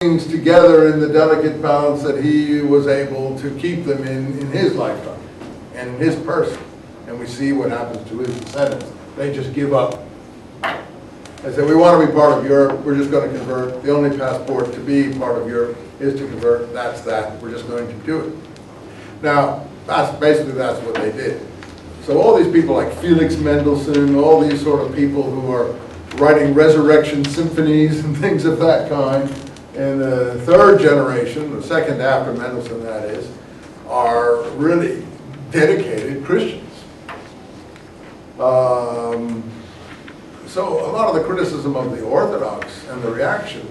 things together in the delicate balance that he was able to keep them in his lifetime and in his person. And we see what happens to his descendants. They just give up. They say, we want to be part of Europe, we're just going to convert. The only passport to be part of Europe is to convert. That's that. We're just going to do it. Now, that's what they did. So all these people like Felix Mendelssohn, all these sort of people who are writing resurrection symphonies and things of that kind, in the third generation, the second after Mendelssohn that is, are really dedicated Christians. So a lot of the criticism of the Orthodox and the reaction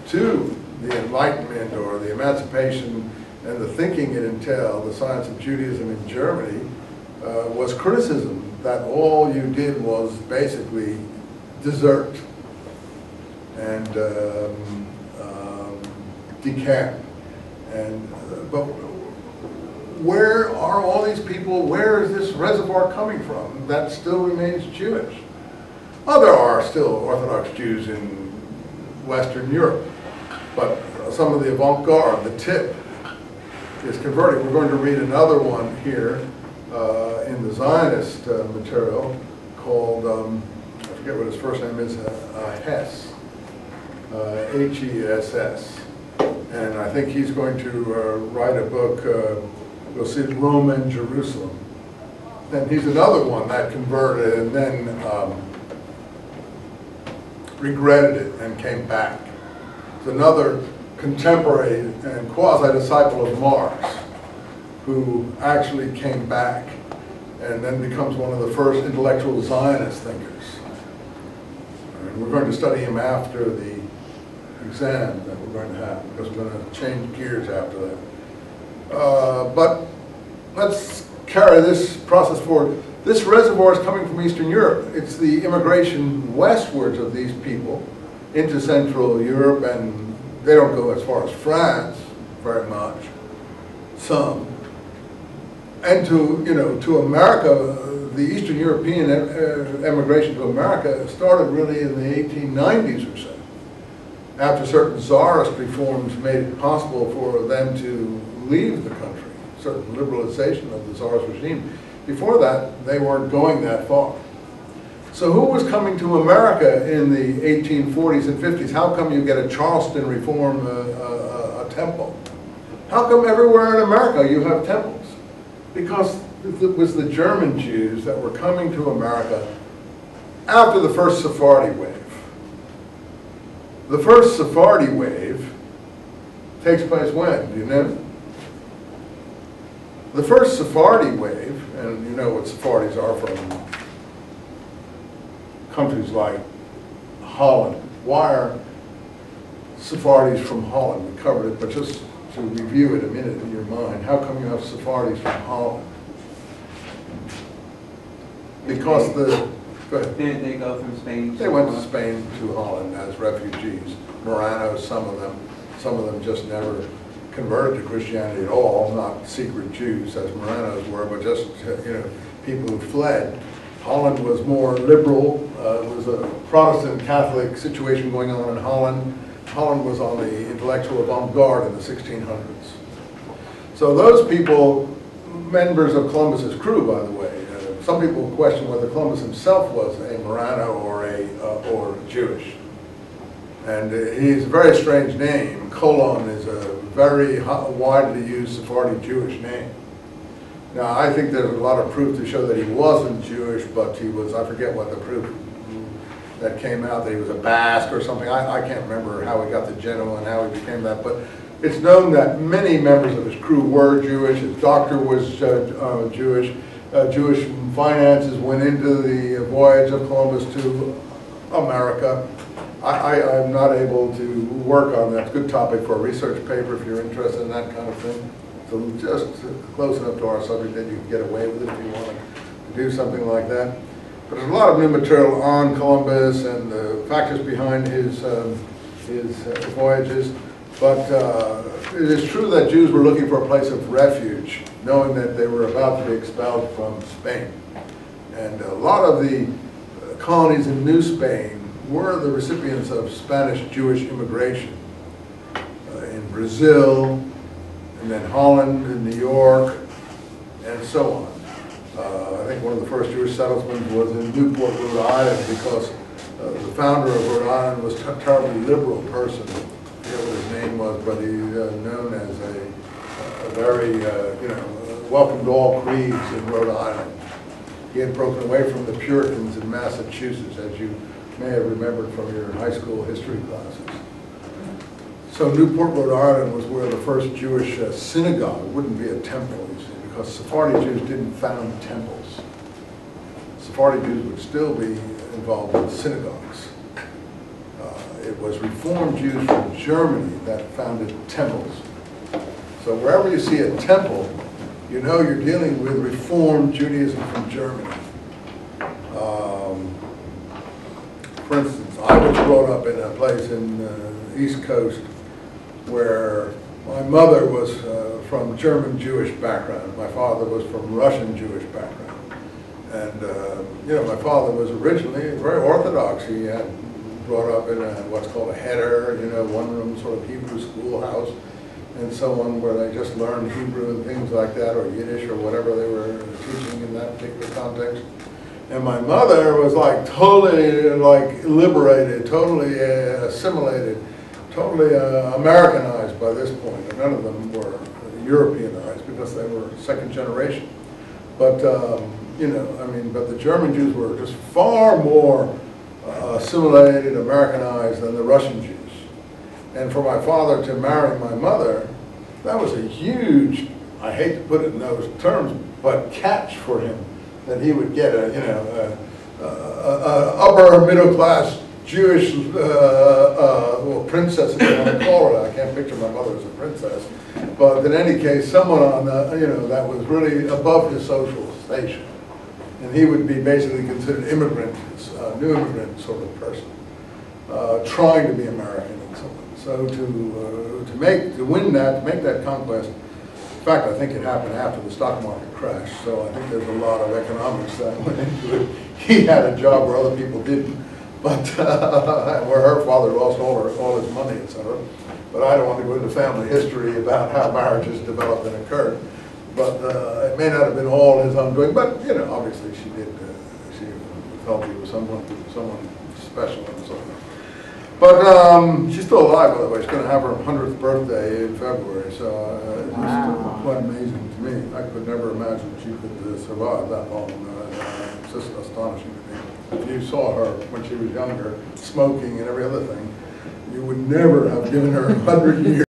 to the Enlightenment or the emancipation and the thinking it entailed, the science of Judaism in Germany, was criticism that all you did was basically desert and decamp. But where are all these people? Where is this reservoir coming from that still remains Jewish? Oh, there are still Orthodox Jews in Western Europe, but some of the avant-garde, the tip, is converting. We're going to read another one here in the Zionist material called, I forget what his first name is, Hess, H-E-S-S. And I think he's going to write a book, you'll see Rome and Jerusalem. Then he's another one that converted and then regretted it and came back. It's another contemporary and quasi-disciple of Marx who actually came back and then becomes one of the first intellectual Zionist thinkers. And we're going to study him after the exam that we're going to have, because we're going to change gears after that. But let's carry this process forward. This reservoir is coming from Eastern Europe. It's the immigration westwards of these people into Central Europe, and they don't go as far as France very much, some. And to America, the Eastern European emigration to America started really in the 1890s or so, after certain czarist reforms made it possible for them to leave the country, certain liberalization of the czarist regime. Before that, they weren't going that far. So who was coming to America in the 1840s and 50s? How come you get a Charleston reform, a temple? How come everywhere in America you have temples? Because it was the German Jews that were coming to America after the first Sephardi wave. The first Sephardi wave takes place when? Do you know? The first Sephardi wave, and you know what Sephardis are from countries like Holland. Why are Sephardis from Holland? We covered it, but just to review it a minute in your mind. How come you have Sephardis from Holland? Because go ahead. They go from Spain. They went to Spain to Holland as refugees. Moranos, some of them just never converted to Christianity at all, not secret Jews as Moranos were, but just people who fled. Holland was more liberal. It was a Protestant Catholic situation going on in Holland. Holland was on the intellectual avant-garde in the 1600s. So those people, members of Columbus's crew, by the way, some people question whether Columbus himself was a Marrano or Jewish. And he's a very strange name. Colon is a very widely used Sephardi Jewish name. Now, I think there's a lot of proof to show that he wasn't Jewish, but he was, I forget what the proof that came out, that he was a Basque or something. I can't remember how he got to Genoa and how he became that, but it's known that many members of his crew were Jewish. His doctor was Jewish. Jewish finances went into the voyage of Columbus to America. I'm not able to work on that. It's a good topic for a research paper if you're interested in that kind of thing. So just close enough to our subject that you can get away with it if you want to do something like that. But there's a lot of new material on Columbus and the factors behind his voyages. But it is true that Jews were looking for a place of refuge, knowing that they were about to be expelled from Spain. And a lot of the colonies in New Spain were the recipients of Spanish Jewish immigration. Brazil, and then Holland and New York, and so on. I think one of the first Jewish settlements was in Newport, Rhode Island, because the founder of Rhode Island was a terribly liberal person. I forget what his name was, but he's known as a very, welcomed all creeds in Rhode Island. He had broken away from the Puritans in Massachusetts, as you may have remembered from your high school history classes. So Newport, Rhode Island was where the first Jewish synagogue, it wouldn't be a temple, you see, because Sephardi Jews didn't found temples. Sephardi Jews would still be involved in synagogues. It was Reformed Jews from Germany that founded temples. So wherever you see a temple, you know you're dealing with Reformed Judaism from Germany. For instance, I was brought up in a place in the East Coast where my mother was from German Jewish background. My father was from Russian Jewish background. And my father was originally very Orthodox. He had brought up in what's called a heder, one-room sort of Hebrew schoolhouse, and so on, where they just learned Hebrew and things like that, or Yiddish, or whatever they were teaching in that particular context. And my mother was like totally liberated, totally assimilated, totally Americanized by this point. And none of them were Europeanized because they were second generation. But but the German Jews were just far more assimilated, Americanized than the Russian Jews. And for my father to marry my mother, that was a huge, I hate to put it in those terms, but catch for him, that he would get a upper middle class Jewish princess, if you want to call her. I can't picture my mother as a princess, but in any case, someone on the that was really above his social station, and he would be basically considered immigrant, new immigrant sort of person, trying to be American and so on. So to win that, to make that conquest. In fact, I think it happened after the stock market crash, so I think there's a lot of economics that went into it. He had a job where other people didn't, but where her father lost all his money, etc. But I don't want to go into family history about how marriages developed and occurred. But it may not have been all his undoing, but obviously she did. She felt he was someone special and so on. But she's still alive, by the way. She's going to have her 100th birthday in February, so it's just quite amazing to me. I could never imagine she could survive that long. It's just astonishing to me. If you saw her when she was younger, smoking and every other thing, you would never have given her 100 years.